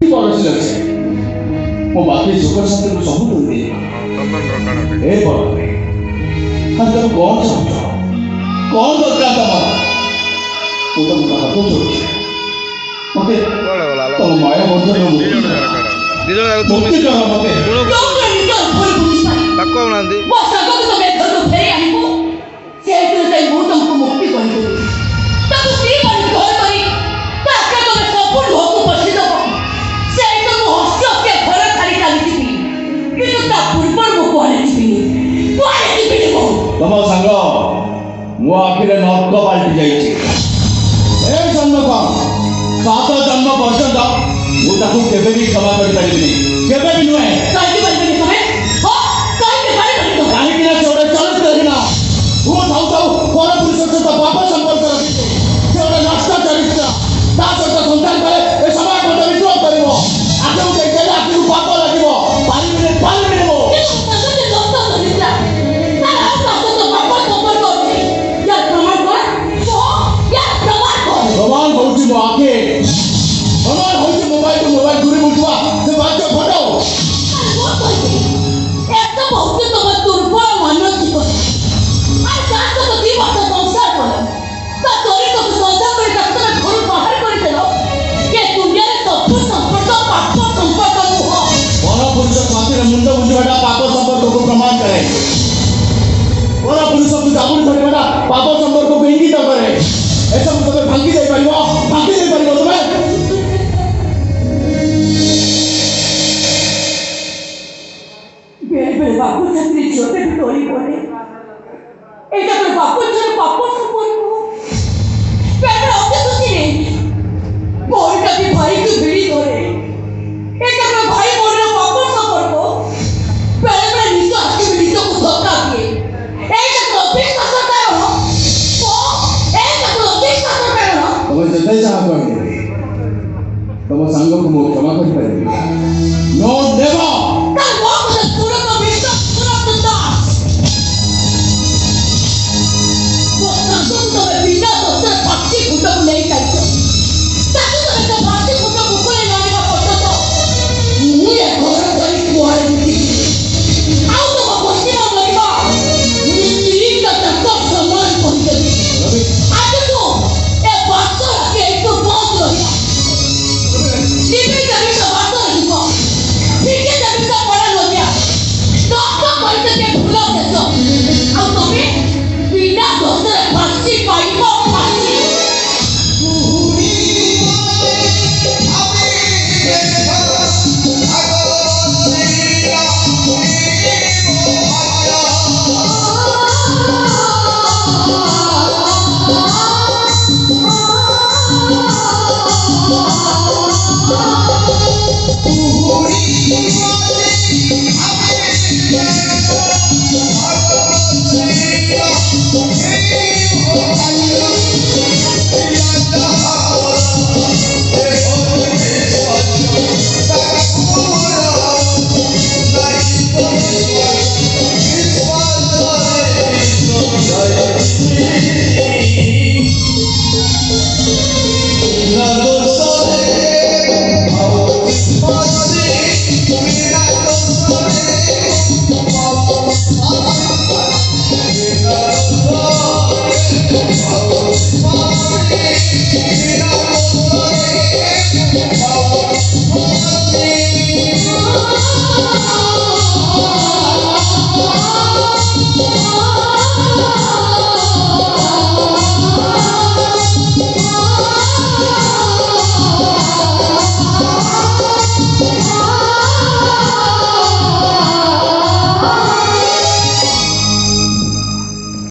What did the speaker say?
पड़ोसी अच्छे मो बाकी सुख शांति को सब दूर ए पर हम तुम कौन समझो कौन दरकार तुम तुम हाथ जोड़े मते तुम माया बंधन मुक्ति करो मते ତାକୁ ଆଉନାହାନ୍ତି ମୋ ସାଙ୍ଗକୁ ତମେ ଘରକୁ ଫେରି ଆଣିବ ସେଇଥିରୁ ସେଇ ମୁଁ ତମକୁ ମୁକ୍ତି କରିଦେବି ତାକୁ ସ୍ତ୍ରୀ କରି ଘର କରି ତାକେ ତମେ ସବୁ ଲୁହକୁ ପୋଷି ଦେବ ସେଇ ତ ମୁଁ ହସି ହସି ଘର ଛାଡ଼ି ଚାଲିଯିବି କିନ୍ତୁ ତା ପୂର୍ବରୁ ମୁଁ କୁଆଡ଼େ ଯିବିନି ମୁଁ तुम सांग मो आखिरे नर्क पाल्टी जाइए ए जन्म सात जन्म पर्यंत मुझे केवे भी क्षमा कर पारिनी केवे भी नुहे କାହିଁକି ପାରିବନି ତମେ ହଁ କାହିଁକି ପାରିବନି ତମେ କାହିଁକି ନା ସେ ଗୋଟେ ଚରିତ୍ର ହୀନ ମୁଁ ଥାଉ ଥାଉ ପର ପୁରୁଷ ସହିତ ପାପ ସମ୍ପର୍କ ରଖିଛି ସେ ଗୋଟେ ନଷ୍ଟ ଚରିତ୍ର ତା ସହିତ ସନ୍ତାନ କଲେ ଏ ସମାଜ ମତେ ବିଦ୍ରୋହ କରିବ ଆଗକୁ ଯାଇଥିଲେ ଆଗକୁ ପାପ ଲାଗିବ ପାରିବିନି ମୁଁ କିନ୍ତୁ ତାଙ୍କ ଯେ ନଷ୍ଟ କରିଥିଲା ତାର ଆଉ ତା ସହିତ ପାପ ସମ୍ପର୍କ ଅଛି ୟାର ପ୍ରମାଣ କର ୟାର ପ୍ରମାଣ କର प्रमाण होची मो आखे प्रमाण होची मोबाइल तो मोबाइल दूरी मुठवा से बात को फटो একটা বহুত তোমার দুর্বল মানসিক আর যার সাথে 2 বছর সংসার করো তা তোরে তো সন্ধ্যা করে তাকে ঘর বাহার করে দিল কে দুনিয়ার সব সম্পর্ক পাপ সম্পর্ক নহ पर पुरुष माथिर मुंड बुझवाटा पाप संपर्क को प्रमाण करे पर पुरुष को जाबुड़ धरवाटा पाप संपर्क को इंगित करे ऐसा तबे भांगी जाई परिबो तबे बेरे बेरे बापू छत्री झियोटे भी टोली पड़े এটা করে বাপুর জন্য পাপ সম্পর্ক পেটে অতে খুশি নেই বড়টা কি ভাইকে ভিড়ি ধরে এটা করে ভাই বোনের পাপ সম্পর্ক পেটে পেটে নিজ আজকে নিজকে ধোকা দিয়ে এইটা তো বিশ্বাস করো ও এইটা তো বিশ্বাস করো तुम जते चाह कर तुम संग को मो क्षमा कर पारिबी नो नेवर তার বাপকে পুরো তো বিশ্বাস করতে দাও तो बिना दोस्त पक्षी फुटो नहीं चाहिए ताकि तो एक पक्षी फुटो बुकुले लाने का फोटो तो मुझे घर करी कुआरे दिखी आओ तो पक्षी में मरिबा मुझे तीन का तक सम्मान पहुंचे आज तो ए बात के एक तो बहुत रही टीवी जब से बात रही ठीक है जब से पढ़ा लो गया तो आपका करते के भूलो कैसे आओ तो भी बिना दोस्त पक्षी पाइबो पक्षी Happy